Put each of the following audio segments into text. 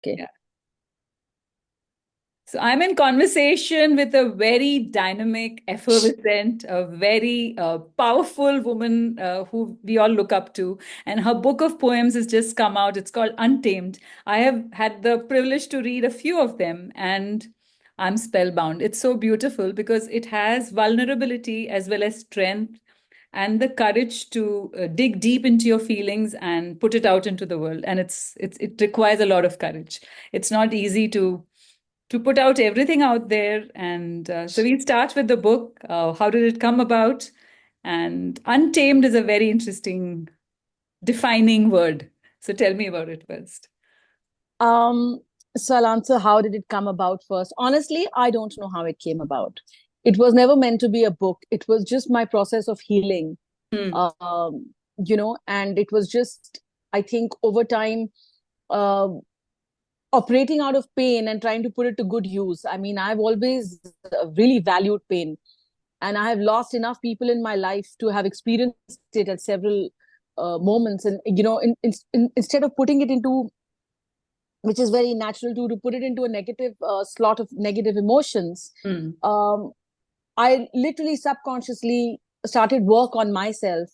Okay. Yeah. So I'm in conversation with a very dynamic, effervescent, a very powerful woman who we all look up to. And her book of poems has just come out. It's called Untamed. I have had the privilege to read a few of them, and I'm spellbound. It's so beautiful because it has vulnerability as well as strength and the courage to dig deep into your feelings and put it out into the world. And it requires a lot of courage. It's not easy to put out everything out there. And so we start with the book. How did it come about? And untamed is a very interesting defining word. So tell me about it first. Um, so I'll answer how did it come about first. Honestly, I don't know how it came about. It was never meant to be a book. It was just my process of healing. Hmm. And it was just, I think, over time, uh, operating out of pain and trying to put it to good use. I mean, I've always really valued pain, and I have lost enough people in my life to have experienced it at several moments. And instead of putting it into, which is very natural to put it into a negative slot of negative emotions, Hmm. um, I literally subconsciously started work on myself.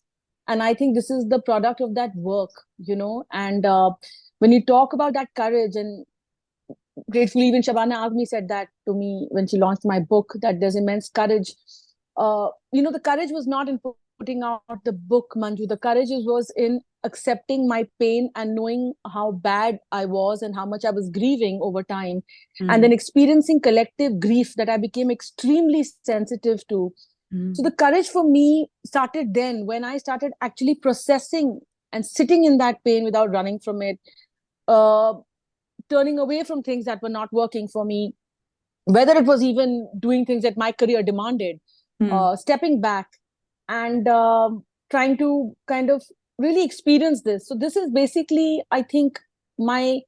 And I think this is the product of that work, and when you talk about that courage, and gratefully even Shabana Azmi said that to me when she launched my book, that there's immense courage. The courage was not in putting out the book, Manju. The courage was in accepting my pain and knowing how bad I was and how much I was grieving over time, and Hmm. then experiencing collective grief that I became extremely sensitive to. So Hmm. the courage for me started then when I started actually processing and sitting in that pain without running from it, uh, turning away from things that were not working for me, whether it was even doing things that my career demanded, Hmm. stepping back and trying to kind of really experience this. So this is basically, I think, my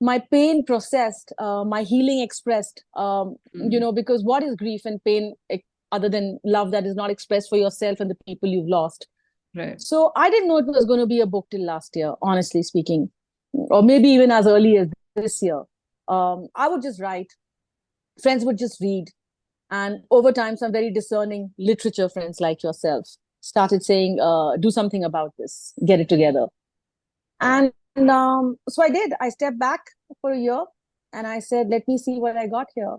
my pain processed, my healing expressed. Hmm. Because what is grief and pain other than love that is not expressed for yourself and the people you've lost? Right. So I didn't know it was going to be a book till last year, honestly speaking, or maybe even as early as this year. I would just write, friends would just read, and over time, some very discerning literature friends like yourself started saying, do something about this, get it together. And so I did. I stepped back for a year and I said, let me see what I got here.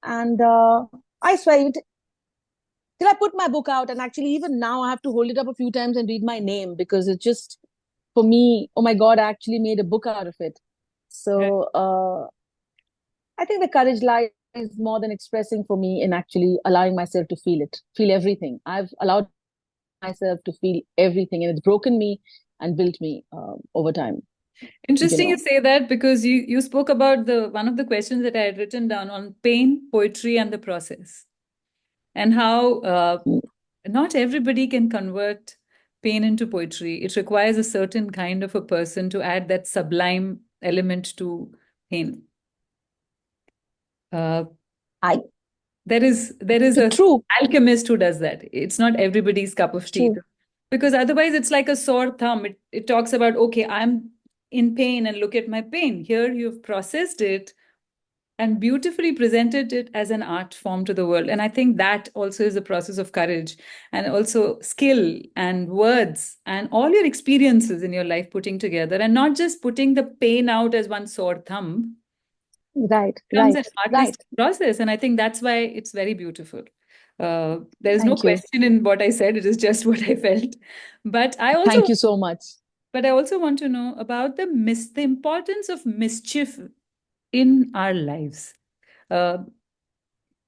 And I swear, till I put my book out, and actually, even now, I have to hold it up a few times and read my name because it just, for me, oh my God, I actually made a book out of it. Right. So I think the courage lies more than expressing for me in actually allowing myself to feel it, feel everything. I've allowed myself to feel everything, and it's broken me and built me over time. You Interesting you know, say that because you spoke about the one of the questions that I had written down on pain, poetry, and the process, and how not everybody can convert pain into poetry. It requires a certain kind of a person to add that sublime element to pain. Uh, I there is a true, alchemist who does that. It's not everybody's cup of tea true, because otherwise it's like a sore thumb. It talks about, okay, I'm in pain and look at my pain. Here you've processed it and beautifully presented it as an art form to the world. And I think that also is a process of courage and also skill and words and all your experiences in your life putting together and not just putting the pain out as one sore thumb. right, It becomes an right, artistic right. process. And I think that's why it's very beautiful. There's no Thank you. question in what I said. It is just what I felt. But I also Thank you so much. but I also want to know about the importance of mischief in our lives. Uh,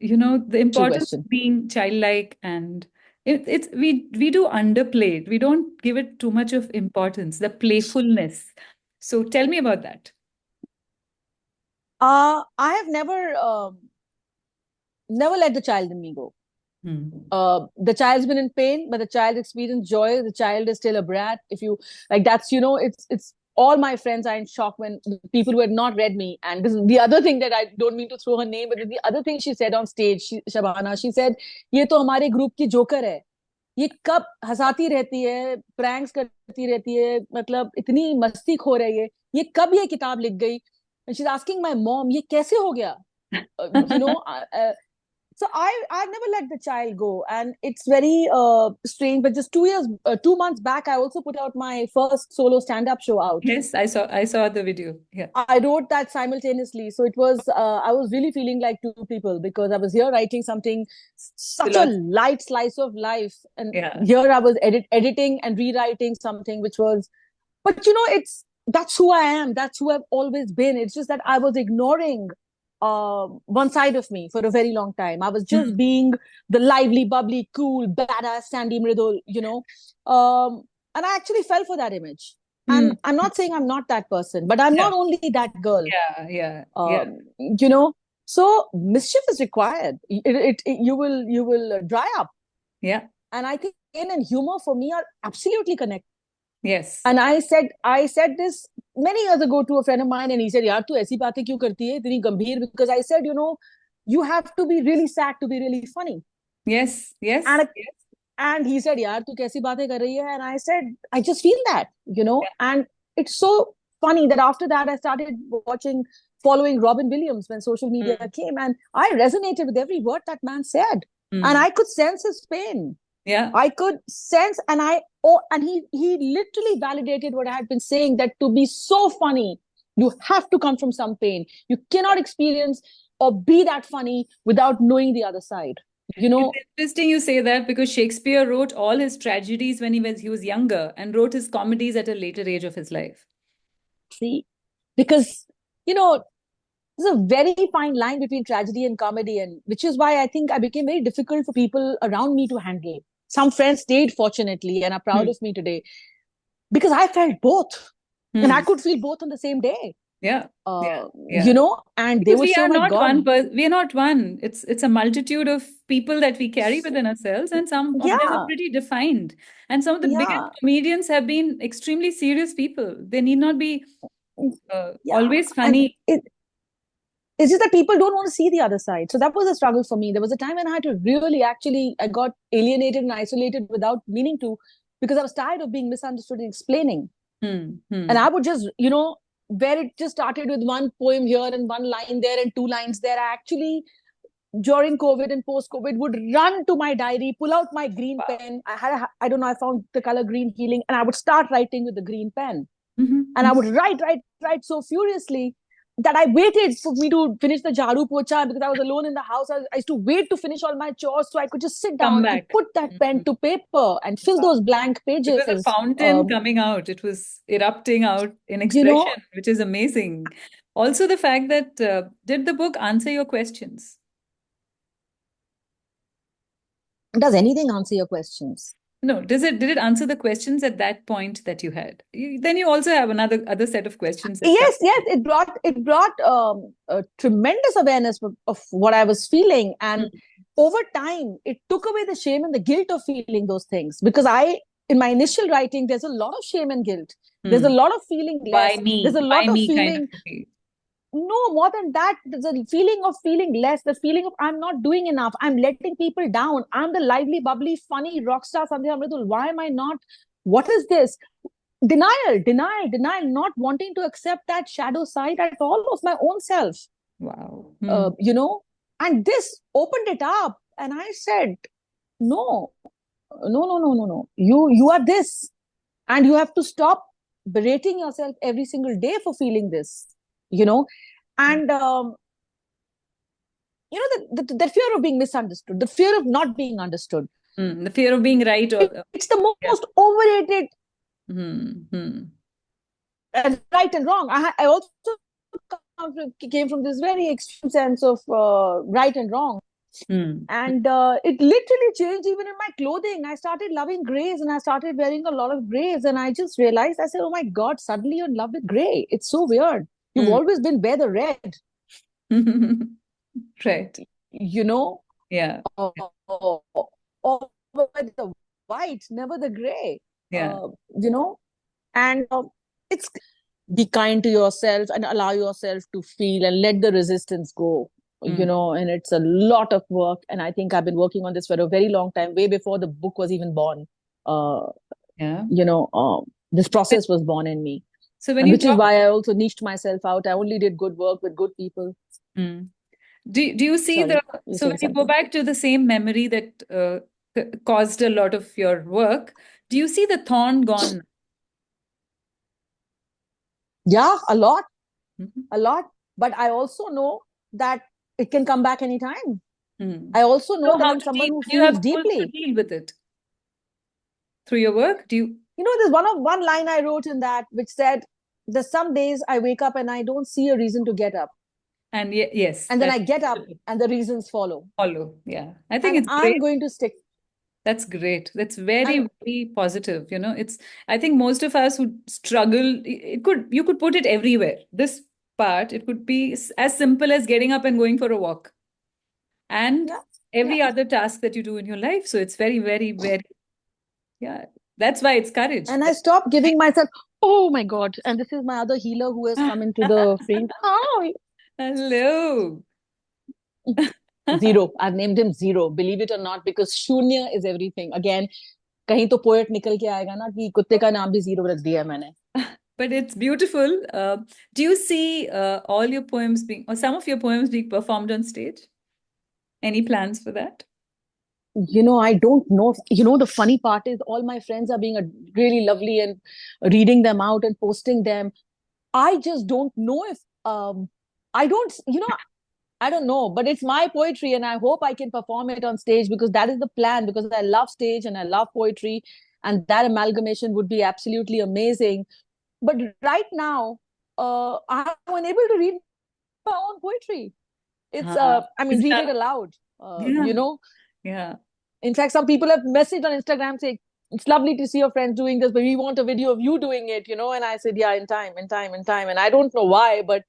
the True importance question. of being childlike and we do underplay it. We don't give it too much of importance, the playfulness. So tell me about that. I have never let the child in me go. Hmm. The child's been in pain, but the child experienced joy. The child is still a brat. If you like, that's it's all my friends are in shock when people who had not read me. And this is the other thing that I don't mean to throw her name, but the other thing she said on stage, Shabana, she said, "ये तो हमारे group की joker है. ये कब हंसाती रहती है, pranks करती रहती है, मतलब इतनी मस्ती खो रही है. ये कब ये किताब लिख गई?" And she's asking my mom, "Ye kaise ho gaya?" You know, so I've never let the child go, and it's very strange. But just 2 years, 2 months back, I also put out my first solo stand-up show out. Yes, I saw the video. Yeah. I wrote that simultaneously, so it was I was really feeling like two people, because I was here writing something, such a light slice of life, and Yeah. here I was editing and rewriting something which was, but it's that's who I am. That's who I've always been. It's just that I was ignoring one side of me for a very long time. I was just Mm. being the lively, bubbly, cool, badass Sandhya Mridul. And I actually fell for that image. Mm. And I'm not saying I'm not that person, but I'm Yeah. not only that girl. Yeah. Yeah. Yeah. Um, you know, so mischief is required. You will dry up. Yeah. And I think pain and humor for me are absolutely connected. Yes. And I said this many years ago to a friend of mine, and he said, "Yaar, tu aisi baatein kyun karti hai, itni gambhir?" Because I said, you have to be really sad to be really funny. Yes. Yes. And Yes. and he said, "Yaar, tu kaisi baatein kar rahi hai?" And I said, "I just feel that." Yeah. And it's so funny that after that I started following Robin Williams when social media Mm. came, and I resonated with every word that man said, and Mm. I could sense his pain. Yeah. I could sense, and he literally validated what I had been saying, that to be so funny, you have to come from some pain. You cannot experience or be that funny without knowing the other side. You know, It's interesting you say that because Shakespeare wrote all his tragedies when he was younger and wrote his comedies at a later age of his life. see, because you know, there's a very fine line between tragedy and comedy, and which is why I think I became very difficult for people around me to handle. Some friends stayed, fortunately, and are proud Hmm. of me today, because I felt both, and I Hmm. could feel both on the same day. Yeah. Yeah. Yeah. And they Because would we say, "Oh are my not God, one, but we are not one. It's a multitude of people that we carry within ourselves, and some of them are yeah, pretty defined. And some of the biggest yeah, comedians have been extremely serious people. They need not be yeah." always And funny. it's just that people don't want to see the other side. So that was a struggle for me. There was a time when I had to really, actually, I got alienated and isolated without meaning to, because I was tired of being misunderstood and explaining. Hmm. And Hmm. I would just, where it just started with one poem here and one line there and two lines there, I actually, during COVID and post COVID, would run to my diary, pull out my green Wow. pen. I don't know, I found the color green healing, and I would start writing with the green pen. And I Mm-hmm. would write so furiously that I waited for me to finish the jharu pocha, because I was alone in the house. I used to wait to finish all my chores so I could just sit Come down and back. put that pen Mhm. to paper and fill Wow. those blank It was a pages. fountain coming out. It was erupting out in You know, expression, which is amazing. Also, the fact that did the book answer your questions? does anything answer your questions? No, did it answer the questions at that point that you had? Then you also have another other set of questions that come. Yes, it brought a tremendous awareness of what I was feeling, and over time, it took away the shame and the guilt of feeling those things, because in my initial writing, there's a lot of shame and guilt. There's a Hmm. lot of feeling Why less. There's me? a Why lot of me kind of feeling, movie. no, more than that. There's a feeling of feeling less, the feeling of I'm not doing enough, I'm letting people down, I'm the lively, bubbly, funny rock star Sandhya Mridul. Why am I not? What is this? Denial, not wanting to accept that shadow side at all of my own self. Wow. uh, you know and this opened it up, and I said, no, no, you are this, and you have to stop berating yourself every single day for feeling this. you know and the fear of being misunderstood, the fear of not being understood, The fear of being right or it's the yeah. most overrated. Hmm. Right and wrong. I also came from this very extreme sense of right and wrong. Hmm. And it literally changed even in my clothing. I started loving grays, and I started wearing a lot of grays. And I just realized, I said, oh my God, suddenly you're in love with gray. It's so weird. You've Hmm. always been wear the red, Right. you know, Yeah. or, or wear the white, never the gray, Yeah. you know. And it's be kind to yourself and allow yourself to feel and let the resistance go. Hmm. And it's a lot of work, and I think I've been working on this for a very long time, way before the book was even born. uh, Yeah. this process was born in me. So when And you which is talk, why I also niched myself out. I only did good work with good people. mm. Do you see Sorry, the, you're so when saying you go something. back to the same memory that caused a lot of your work, do you see the thorn gone? Yeah, a lot, Mhm. a lot. But I also know that it can come back anytime. Hmm. I also know Know that how I'm to deal, someone who but you have feels tools to deeply. deal with it through your work. Do you? There's one line I wrote in that which said, "There's some days I wake up and I don't see a reason to get up, And yes, and then that's I get up and the reasons follow." follow. Yeah, I think And it's I'm great. going to stick. That's great. That's very, And very positive. It's, I think most of us would struggle. You could put it everywhere. This part, it could be as simple as getting up and going for a walk and yeah, yeah. every other task that you do in your life. So it's very, very, very, yeah. That's why it's courage. And I stopped giving myself, oh my God. And this is my other healer who has come into the frame. Oh, Hello. zero. I've named him Zero, believe it or not, because Shunya is everything. Again, कहीं तो poet निकल के आएगा ना कि कुत्ते का नाम भी जीरो रख दिया मैंने. But it's beautiful. Do you see all your poems being, or some of your poems being performed on stage? Any plans for that? I don't know. The funny part is all my friends are being really lovely and reading them out and posting them. I just don't know if I don't, I don't know, but it's my poetry and I hope I can perform it on stage because that is the plan, because I love stage and I love poetry, and that amalgamation would be absolutely amazing. But right now, I'm unable to read my own poetry. It's, I mean, Is read that, it aloud, yeah, yeah. In fact, some people have messaged on Instagram saying, it's lovely to see your friends doing this, but we want a video of you doing it. And I said, yeah, in time, in time, in time. And I don't know why, but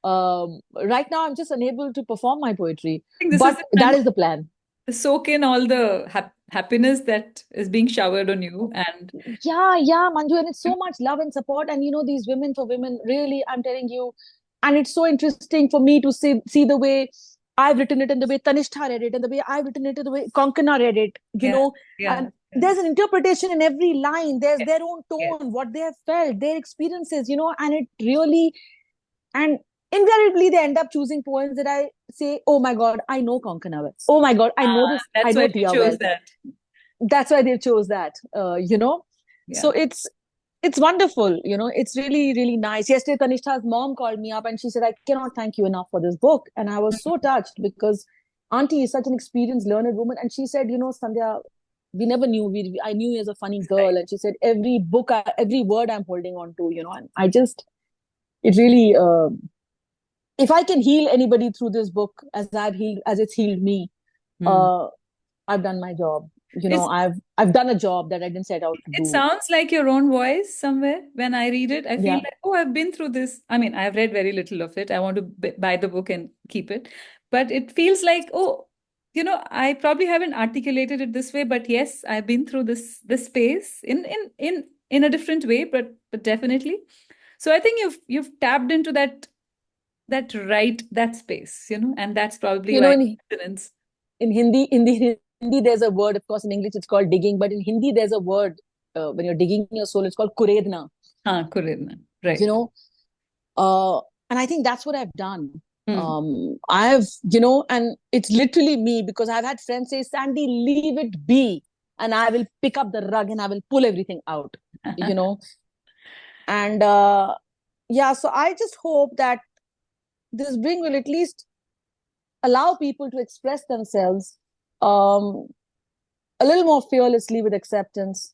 right now I'm just unable to perform my poetry. I think this is But the that time is the plan. to soak in all the happiness that is being showered on you. And Yeah, Manju, and it's so much love and support. And these women for women, really, I'm telling you, and it's so interesting for me to see the way I've written it and the way Tanishtha read it and the way I've written it and the way Konkana read it, yeah, yeah, and yeah, there's an interpretation in every line. There's yes, their own yes. tone, what they have felt, their experiences, and it really, and invariably they end up choosing poems that I say, oh my God, I know Konkana well. Oh my God, I know this, I That's why know they Tia chose well. that. That's why they chose that. So Yeah. it's wonderful. It's really, really nice. Yesterday Tanishta's mom called me up and she said, I cannot thank you enough for this book. And I was so touched because auntie is such an experienced, learned woman. And she said, Sandhya, we never knew. I knew you as a funny girl. And she said, every book, every word I'm holding on to, and I just, it really, if I can heal anybody through this book as it's healed me, Hmm. uh, I've done my job. It's I've done a job that I didn't set out to It do. sounds like your own voice somewhere. When I read it, I feel Yeah. like, oh, I've been through this. I mean, I've read very little of it. I want to buy the book and keep it. But it feels like, oh, I probably haven't articulated it this way, but yes, I've been through this space in a different way, but definitely. So I think you've tapped into that space, and that's probably You know, why in resonance. in Hindi, there's a word. Of course, in English, it's called digging. But in Hindi, there's a word when you're digging your soul. It's called kuredna. Kuridna. You Right. know, uh, and I think that's what I've done. Hmm. And it's literally me because I've had friends say, "Sandy, leave it be," and I will pick up the rug and I will pull everything out. You know, and yeah. So I just hope that this bring will at least allow people to express themselves um, a little more fearlessly with acceptance,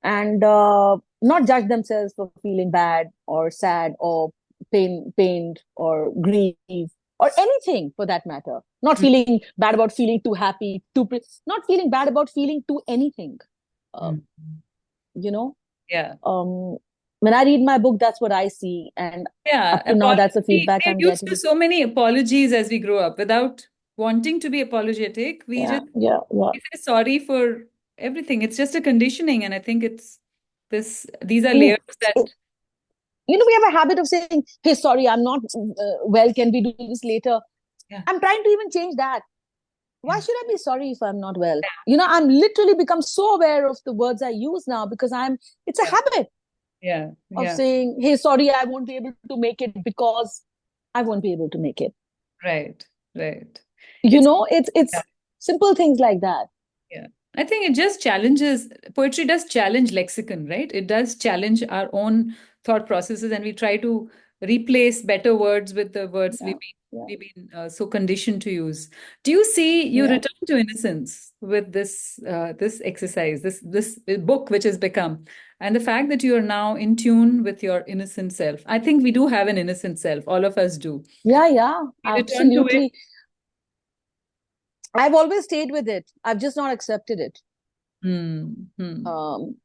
and not judge themselves for feeling bad or sad or pained or grieve or anything for that matter. Not Hmm. feeling bad about feeling too happy, not feeling bad about feeling too anything. Uh, Hmm. you know, Yeah. when I read my book, that's what I see, and Yeah, up to now, that's the feedback we're I'm used to getting. so many apologies as we grow up without wanting to be apologetic. Yeah, yeah, yeah. We say sorry for everything. It's just a conditioning, and I think these are Mm. layers that, We have a habit of saying, hey, sorry, I'm not well, can we do this later? yeah, I'm trying to even change that. Why yeah, should I be sorry if I'm not well? I'm literally become so aware of the words I use now because it's a yeah, habit. Yeah. of Yeah. saying, hey, sorry, I won't be able to make it because I won't be able to make it. Right. Right. You It's know, yeah. it's simple things like that. Yeah. I think it just challenges, poetry does challenge lexicon, right? It does challenge our own thought processes, and we try to replace better words with the words Yeah, yeah, we've been so conditioned to use. Do you see you yeah. return to innocence with this exercise, this book which has become, and the fact that you are now in tune with your innocent self? I think we do have an innocent self, all of us do. Yeah, yeah, We return to it. absolutely. I've always stayed with it. I've just not accepted it. Hmm. Hmm. Um,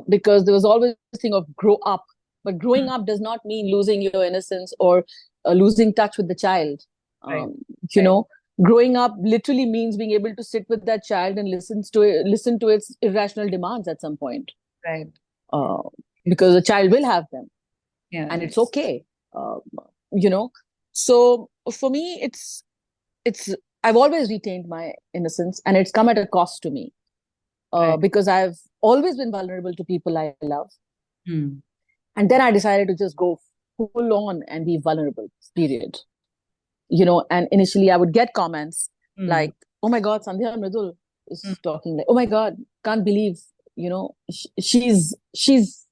because there was always this thing of grow up. But growing Hmm. up does not mean losing your innocence or losing touch with the child. Right. Um, you Right. know, growing up literally means being able to sit with that child and listen to its irrational demands at some point. Right. Uh, because a child will have them, Yeah. and it's okay. Uh, you know, so for me, it's I've always retained my innocence, and it's come at a cost to me. Right. Because I've always been vulnerable to people I love. Hmm. And then I decided to just go full on and be vulnerable, period. And initially I would get comments Hmm. like, oh my God, Sandhya Mridul Hmm. is talking like, oh my God, can't believe, she's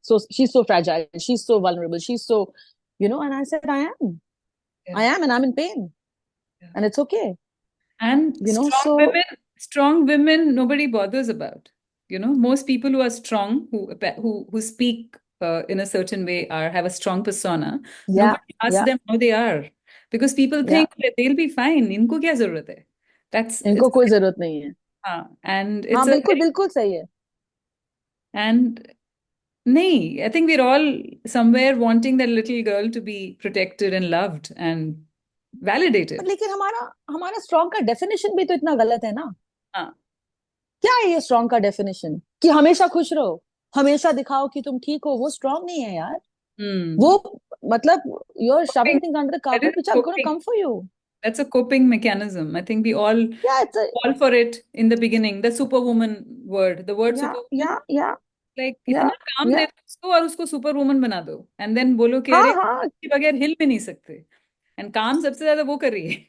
so fragile. She's so vulnerable. She's so, and I said, Yeah. I am, and I'm in pain, Yeah. and it's okay. And So strong women, nobody bothers about. You know, most people who are strong, who speak in a certain way, are have a strong persona. yeah, Nobody asks yeah, them how they are, because people yeah. think that they'll be fine. इनको क्या जरूरत है? That's इनको it's कोई जरूरत नहीं है. and हाँ, it's a बिल्कुल बिल्कुल सही है. and nay, I think we're all somewhere wanting that little girl to be protected and loved and पर validated. लेकिन हमारा हमारा स्ट्रॉन्ग का डेफिनेशन भी तो इतना गलत है ना. हाँ. क्या है ये स्ट्रॉन्ग का डेफिनेशन कि हमेशा खुश रहो, हमेशा दिखाओ कि तुम ठीक हो? वो स्ट्रॉन्ग नहीं है यार. वो Hmm. मतलब you're Coping. shoving things under the That is carpet which are going to coping. come for you. That's a coping mechanism. I think we all Yeah, it's a fall for it in the beginning. The superwoman word, the word yeah, superwoman, yeah, yeah, like yeah, इतना काम दे yeah. दो उसको और उसको superwoman बना दो, and then बोलो कि हाँ, अरे हाँ. इसके बगैर हिल भी नहीं सकते, एंड काम सबसे ज्यादा वो कर रही है,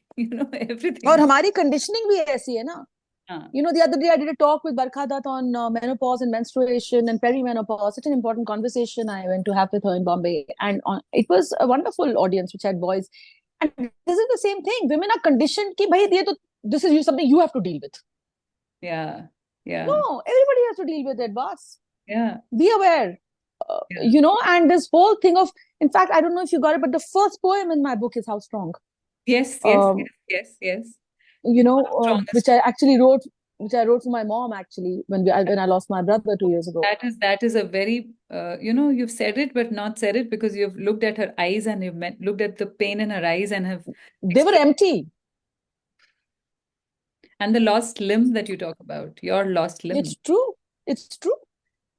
और एवरीथिंग. हमारी कंडीशनिंग भी ऐसी है ना. हाँ. The other day I did a talk with Barkha Dutt on menopause and menstruation and perimenopause. Such an important conversation I went to have with her in Bombay. And it was a wonderful audience which had boys. And this is the same thing. Women are conditioned ki, bhai, this is something you have to deal with. Yeah. Yeah. No, everybody has to deal with it, boss. Yeah. Be aware. Yeah. And this whole thing of, in fact, I don't know if you got it, but the first poem in my book is How Strong. Yes. Yes. Um, Yes. Yes. Yes. which Strongest. I wrote for my mom actually when I lost my brother 2 years ago. That is a very you've said it but not said it, because you've looked at her eyes and looked at the pain in her eyes and have They were expressed. empty. And the lost limb that you talk about, your lost limb. It's true. It's true.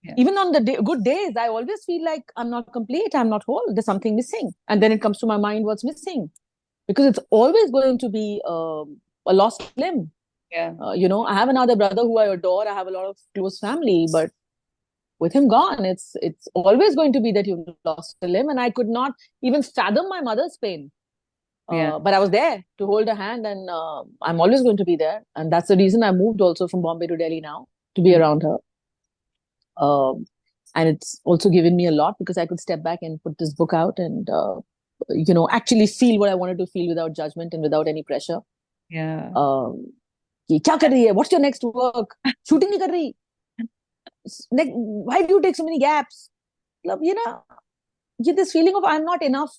Yeah. Even on the good days, I always feel like I'm not complete. I'm not whole. There's something missing. And then it comes to my mind what's missing. Because it's always going to be a lost limb. Yeah. I have another brother who I adore. I have a lot of close family, but with him gone, it's always going to be that you've lost a limb. And I could not even fathom my mother's pain. Yeah. But I was there to hold her hand, and I'm always going to be there. And that's the reason I moved also from Bombay to Delhi now, to be Mm. around her. And it's also given me a lot because I could step back and put this book out and actually feel what I wanted to feel without judgment and without any pressure. Yeah. कि क्या कर रही है? What's your next work? Shooting नहीं कर रही? Why do you take so many gaps? This feeling of I'm not enough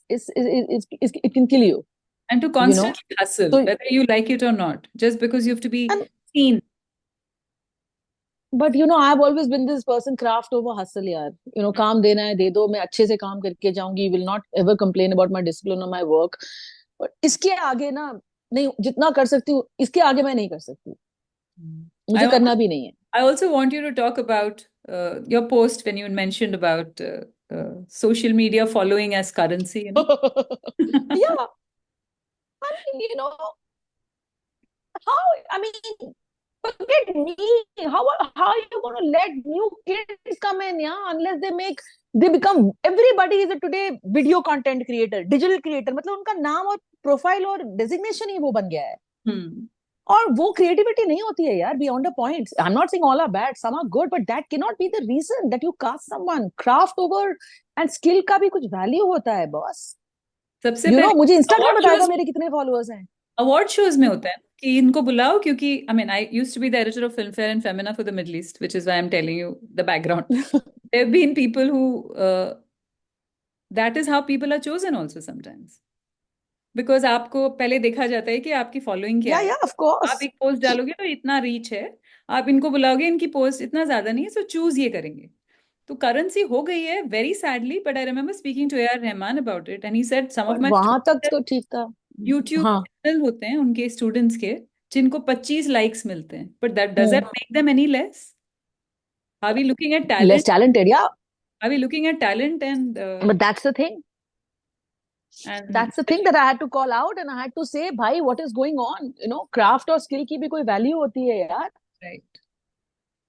it can kill you. And to You know, constantly hustle, so whether you like it or not, just because you have to be and seen. but I've always been this person craft over hustle यार. काम देना है दे दो, मैं अच्छे से काम करके जाऊंगी. Will not ever complain about my discipline or my work. But इसके आगे ना नहीं, जितना कर सकती हूँ इसके आगे मैं नहीं कर सकती. I मुझे also, करना भी नहीं है. I also want you to talk about your post when you mentioned about social media following as currency, Yeah, I mean, how, I mean, Forget me. How are you going to let new kids come in? Yeah, unless they become, everybody is a today video content creator, digital creator. मतलब उनका नाम और profile और designation ही वो बन गया है. और वो क्रिएटिविटी नहीं होती है यार. Beyond a point, I am not saying all are bad, some are good, but that can not be the reason that you cast someone. Craft over and skill का भी कुछ वैल्यू होता है बॉस. सबसे यू नो, पहले मुझे Instagram award बताएगा shows, मेरे कितने फॉलोअर्स हैं. अवार्ड शोज में होता है कि इनको बुलाओ, क्योंकि I mean I used to be the editor of Filmfare and Femina for the Middle East, which is why I am telling you the background. There have been people who, that is how people are chosen also sometimes, because आपको पहले देखा जाता है कि आपकी following क्या या है. या ऑफ कोर्स. आप एक पोस्ट डालोगे तो इतना रीच है, आप इनको बुलाओगे, इनकी पोस्ट इतना ज्यादा नहीं है, सो चूज ये करेंगे. तो करेंसी हो गई है very sadly. But I remember speaking to A R Rahman about it, and he said some of per my वहां तक तो ठीक था. यूट्यूब हाँ. चैनल होते हैं उनके स्टूडेंट्स के, जिनको 25 लाइक्स मिलते हैं, but that doesn't hmm. Make them any less. Are we looking at less talent? Talented, yeah. Are we looking at talent but that's the thing. And That's the thing that I had to call out and I had to say, भाई, what is going on? You know, craft और skill की भी कोई value होती है यार. Right.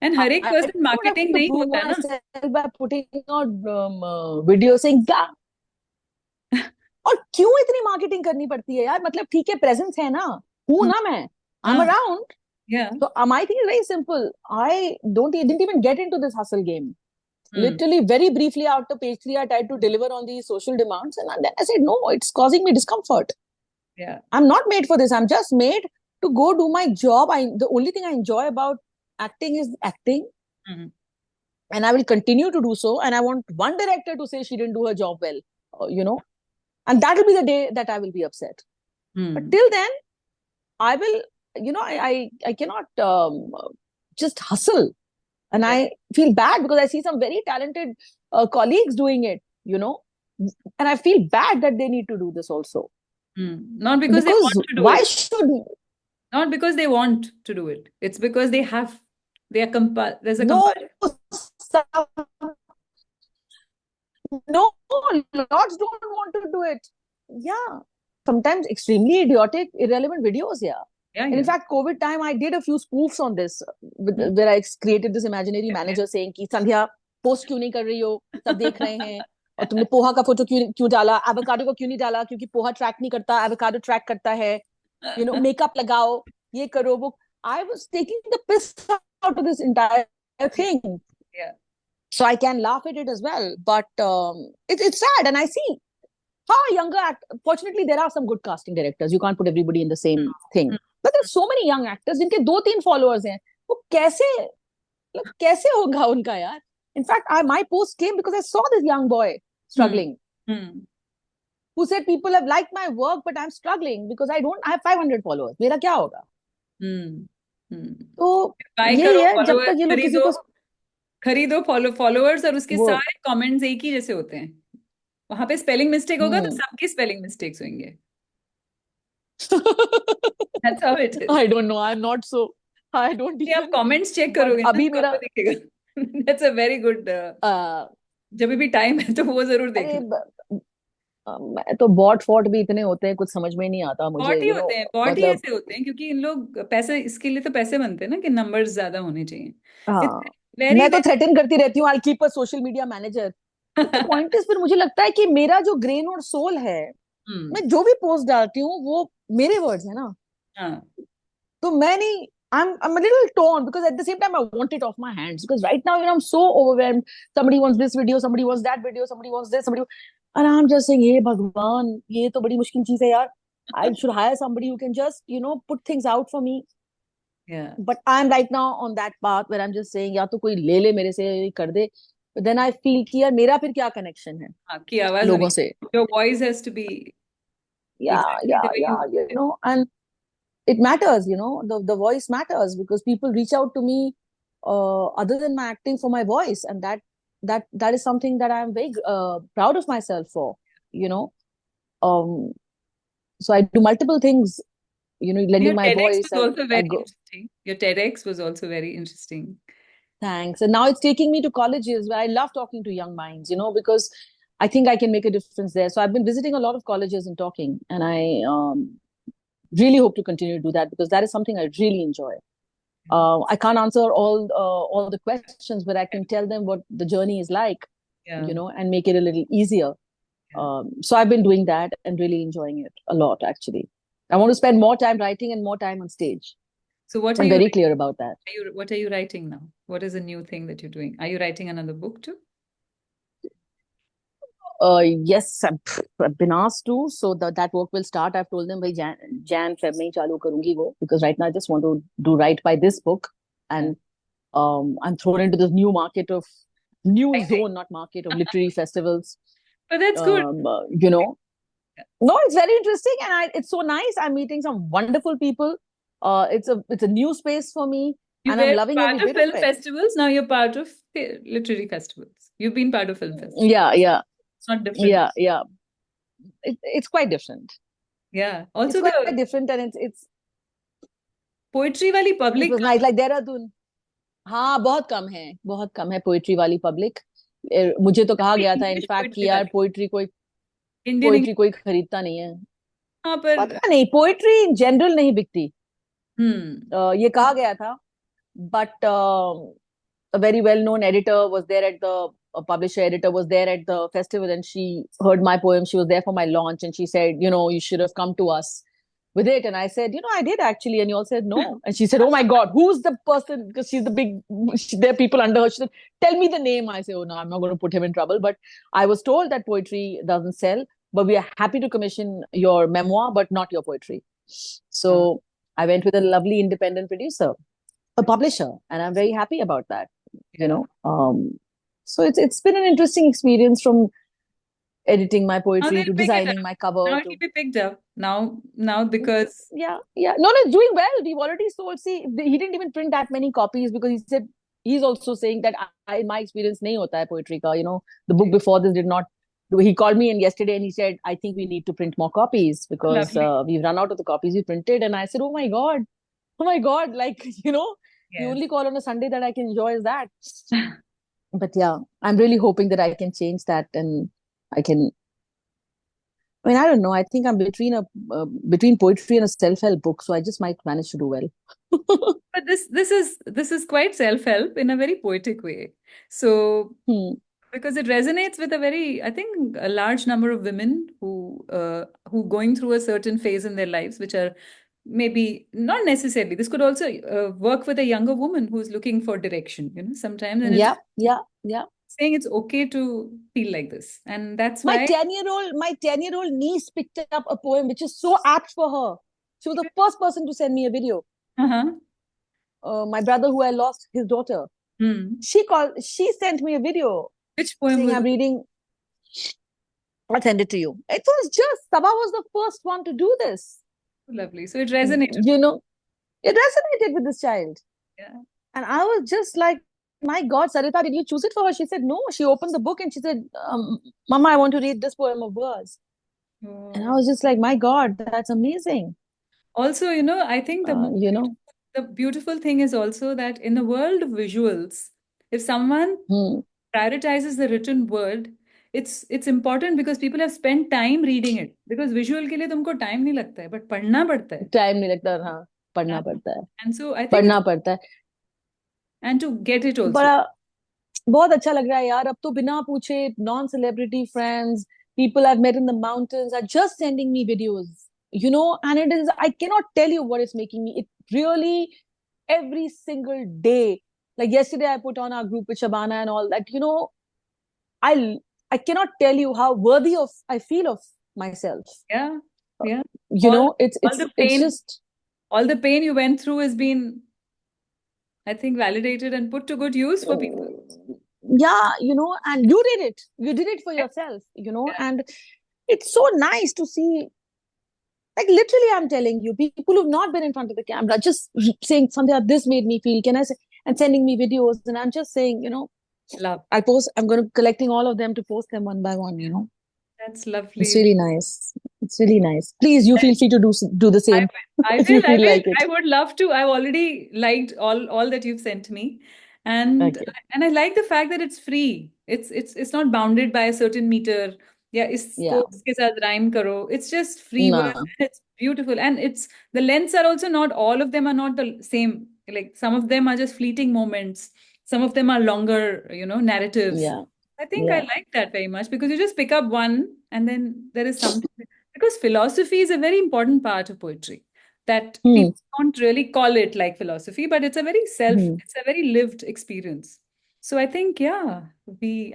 And हर एक I person don't have marketing to नहीं prove होता है ना. myself by putting out video saying क्या. और क्यों इतनी मार्केटिंग करनी पड़ती है यार? मतलब ठीक है, प्रेजेंस है ना, हूं ना मैं, I'm हाँ. around. या. So my thing is very simple. I didn't even get into this hustle game. Literally, very briefly after page 3, I tried to deliver on these social demands, and then I said, no, it's causing me discomfort. या. I'm not made for this. I'm just made to go do my job. The only thing I enjoy about acting is acting, and I will continue to do so. And I want one director to say she didn't do her job well, you know, and that will be the day that I will be upset. But till then, I will, you know, I cannot just hustle, and I feel bad because I see some very talented colleagues doing it, you know, and I feel bad that they need to do this also. Not because they Because want to do why it. should Not because they want to do it. It's because they have, they are there's a no, compulsion. some no, lots don't want to do it. Yeah. Sometimes extremely idiotic, irrelevant videos, yeah. Yeah, And in yeah. fact, COVID time, I did a few spoofs on this, where I created this imaginary manager saying कि संध्या post क्यों नहीं कर रही हो, सब देख रहे हैं, और तुमने पोहा का फोटो क्यों क्यों डाला, एवोकाडो को क्यों नहीं डाला, क्योंकि पोहा ट्रैक नहीं करता, एवोकाडो ट्रैक करता है, you know, मेकअप लगाओ, ये करो वो. I was taking the piss out of this entire thing. Yeah. So I can laugh at it as well, but it's sad, and I see how a younger fortunately there are some good casting directors. You can't put everybody in the same thing, but there's so many young actors जिनके 2-3 followers हैं. वो कैसे होगा उनका यार? In fact, my post came because I saw this young boy struggling, who said people have liked my work, but I'm struggling because I have 500 followers. मेरा क्या होगा? तो यही है, जब तक ये लोग किसी को खरीदो फॉलोअर्स, और उसके वो सारे कमेंट्स एक ही जैसे होते हैं. वहां पे स्पेलिंग मिस्टेक होगा तो सबकी स्पेलिंग मिस्टेक्स होंगे. That's how it is. I don't know. I'm not so. I don't आप even. कमेंट्स चेक करोगे अभी ना, तो मेरा आपको दिखेगा. That's a very good. जब भी टाइम है तो वो जरूर देखना. मैं तो बॉट फॉट भी इतने होते हैं, कुछ समझ में नहीं आता मुझे, बॉट ही यू नो. होते हैं, बॉट ही मतलब ऐसे होते हैं क्योंकि इन लोग पैसे, इसके लिए तो पैसे बनते हैं ना कि नंबर्स ज्यादा होने चाहिए. हाँ, वेरी मैं तो थ्रेटन करती रहती हूँ, I keep a social media manager. The point is, फिर मुझे लगता है कि मेरा जो ग्रेन और सोल है, मैं जो भी पोस्ट डालती हूँ वो मेरे वर्ड्स है ना. तो मैं नहीं, I'm a little torn because at the same time I want it off my hands because right now, you know, I'm so overwhelmed. Somebody wants this video, somebody wants that video, somebody wants this, and I'm just saying, hey भगवान, ये तो बड़ी मुश्किल चीज है यार. I should hire somebody who can just, you know, put things out for me. Yeah. But I'm right now on that path where I'm just saying, या तो कोई ले ले मेरे से, कर दे. But then I feel कि यार मेरा फिर क्या connection है आपकी आवाज लोगों से. Your voice has to be exactly the way You know, and it matters, you know, the voice matters because people reach out to me other than my acting for my voice, and that is something that I'm very proud of myself for, you know. So I do multiple things, you know, lending Your my TEDx voice. was also I very go. interesting. Your TEDx was also very interesting. Thanks. And now it's taking me to colleges where I love talking to young minds, you know, because I think I can make a difference there. So I've been visiting a lot of colleges and talking, and I really hope to continue to do that because that is something I really enjoy. I can't answer all the questions, but I can tell them what the journey is like, Yeah. and make it a little easier. Yeah. So I've been doing that and really enjoying it a lot, actually. I want to spend more time writing and more time on stage. So what are I'm you, very clear about that. what are you writing now? What is a new thing that you're doing? Are you writing another book too? Yes, I've been asked to, so that work will start. I've told them by Jan Feb में ही चालू करूंगी वो, because right now I just want to do right by this book, Yeah. and I'm thrown into this new market of new I think. zone, not market of literary festivals. But that's good. No, it's very interesting, and it's so nice. I'm meeting some wonderful people. It's a new space for me, You and I'm were loving every part of bit of film it. festivals. Now you're part of literary festivals. You've been part of film festivals. Yeah, yeah, It's not different. yeah, yeah. It's quite different. Yeah. It's Also quite the different, and poetry wali it public was nice. Like Dehradun. हाँ, बहुत कम है poetry वाली public. मुझे तो कहा गया था English in fact कि poetry यार वाली Indian English. पोइट्री कोई खरीदता नहीं है. हाँ पर पता नहीं, पोइट्री इन जनरल नहीं बिकती. हम्म ये कहा गया था, but a very well-known editor was there at the a publisher editor was there at the festival, and she heard my poem. She was there for my launch, and she said, you should have come to us with it. And I said, I did actually. And you all said no. And she said, oh my God, who's the person? Because she's the big, there are people under her. She said, tell me the name. I said, oh no, I'm not going to put him in trouble. But I was told that poetry doesn't sell, but we are happy to commission your memoir, but not your poetry. So I went with a lovely independent producer, a publisher, and I'm very happy about that. yeah. So it's been an interesting experience, from editing my Now poetry they'll to pick it designing up. my cover Now it'll to. be picked up. Now because Yeah, no, it's doing well. We've already sold. See, he didn't even print that many copies, because he said he's also saying that my experience nahi hota hai poetry ka. The book before this did not. He called me yesterday and he said, I think we need to print more copies, because lovely. we've run out of the copies we printed. And I said, oh my god, like, the Yes. only call on a Sunday that I can enjoy is that. But yeah, I'm really hoping that I can change that, and I can. I mean, I don't know. I think I'm between poetry and a self-help book, so I just might manage to do well. But this is quite self-help in a very poetic way. So Hmm. because it resonates with I think a large number of women who going through a certain phase in their lives, which are maybe not necessarily. This could also work with a younger woman who's looking for direction, sometimes, and it's Yeah, yeah, yeah. saying it's okay to feel like this, and that's My why. 10-year-old niece picked up a poem which is so apt for her. She was the first person to send me a video. Uh-huh. My brother, who I lost, his daughter. Hmm. She sent me a video Which poem saying, was I'm it? reading. I'll send it to you. It was just, Sabha was the first one to do this. Lovely. So it resonated. It resonated with this child. Yeah. And I was just like, my God, Sarita, did you choose it for her? She said, no. She opened the book and she said, Mama, I want to read this poem of yours. And I Oh. was just like, my God, that's amazing. Also, I think the beautiful thing is also that in the world of visuals, if someone Hmm. prioritizes the written word, it's important because people have spent time reading it. Because visual के लिए तुमको time नहीं लगता है, but पढ़ना पड़ता है. Time नहीं लगता, हाँ, पढ़ना And, पड़ता है, and so I think पढ़ना पड़ता है. and to get it also. बड़ा बहुत अच्छा लग रहा है यार. अब तो बिना पूछे non celebrity friends, people I've met in the mountains are just sending me videos, and it is, I cannot tell you what it's making me. It really, every single day, like yesterday I put on our group with Shabana and all that, I I cannot tell you how worthy of I feel of myself. Yeah, yeah. All all the It's pain, just, all the pain you went through has been, I think, validated and put to good use for people. yeah, and you did it for yourself, Yeah. and it's so nice to see. Like, literally, I'm telling you, people who've not been in front of the camera just saying, Sandhya, this made me feel, can I say, and sending me videos. And I'm just saying, Love. I'm going to collecting all of them to post them one by one, That's It's lovely. really nice. It's really nice. Please, you feel free to do the I same will. I if you will. I feel will. like it. I would love to. I've already liked all that you've sent me, and Okay. and I like the fact that it's free. It's not bounded by a certain meter. Yeah, Yeah. isko iske साथ rhyme karo. It's just free words. Nah. And it's beautiful, and it's the lengths are also not all of them are not the same. like some of them are just fleeting moments, some of them are longer, narratives. Yeah. I think I Yeah. like that very much because you just pick up one and then there is something, because philosophy is a very important part of poetry that Hmm. people don't really call it like philosophy, but it's a very Hmm. it's a very lived experience. So I think, yeah,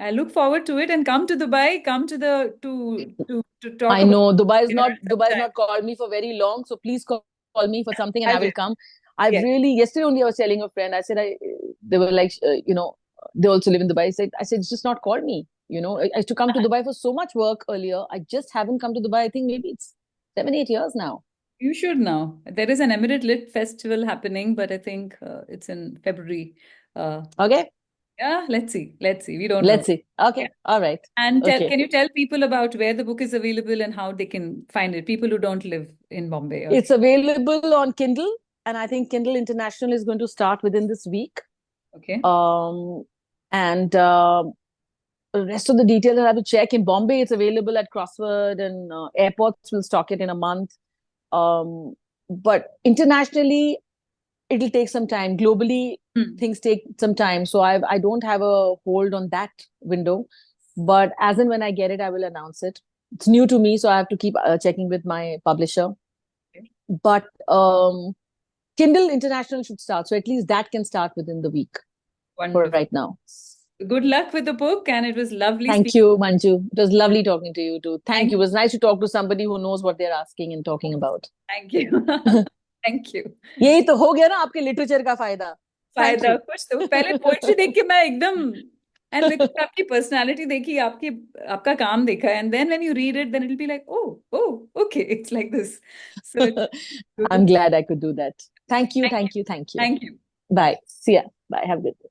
I look forward to it, and come to Dubai, come to the to talk I about know dinner Dubai has sometime. not called me for very long, so please call me for something and I I will. will come. I've Yes. really yesterday only I was telling a friend. I said they were like they also live in Dubai. I said it's just not called me. I used to come to Dubai for so much work earlier. I just haven't come to Dubai. I think maybe it's 7 8 years now. You should now. There is an Emirate Lit Festival happening, but I think it's in February. Uh, Okay, yeah, let's see. Let's see. We don't know. let's see. Yeah. Okay, all right. And Okay, can you tell people about where the book is available and how they can find it? People who don't live in Bombay or it's available on Kindle, and I think Kindle International is going to start within this week. okay. Um, and the rest of the details I have to check. In Bombay, it's available at Crossword, and airports will stock it in a month. But internationally, it'll take some time. Globally, Hmm. things take some time. So I don't have a hold on that window. But as and when I get it, I will announce it. It's new to me, so I have to keep checking with my publisher. Okay. But Kindle International should start. So at least that can start within the week for Wonderful. right now. Good luck with the book, and it was lovely Thank speaking. you, Manju. It was lovely talking to you too. Thank Thank you. It was nice to talk to somebody who knows what they're asking and talking about. thank you. Thank you. यही तो हो गया ना आपके literature का फायदा. Thank फायदा you. कुछ तो पहले पोएट्री देख के मैं एकदम, एंड बिकॉज आपकी पर्सनालिटी देखी, आपकी आपका काम देखा, and then when you read it then it will be like, oh okay, it's like this. So it's good. I'm glad I could do that. Thank you, Thank you. thank you, thank you. Thank you. Bye. See ya. Bye. Have a good day.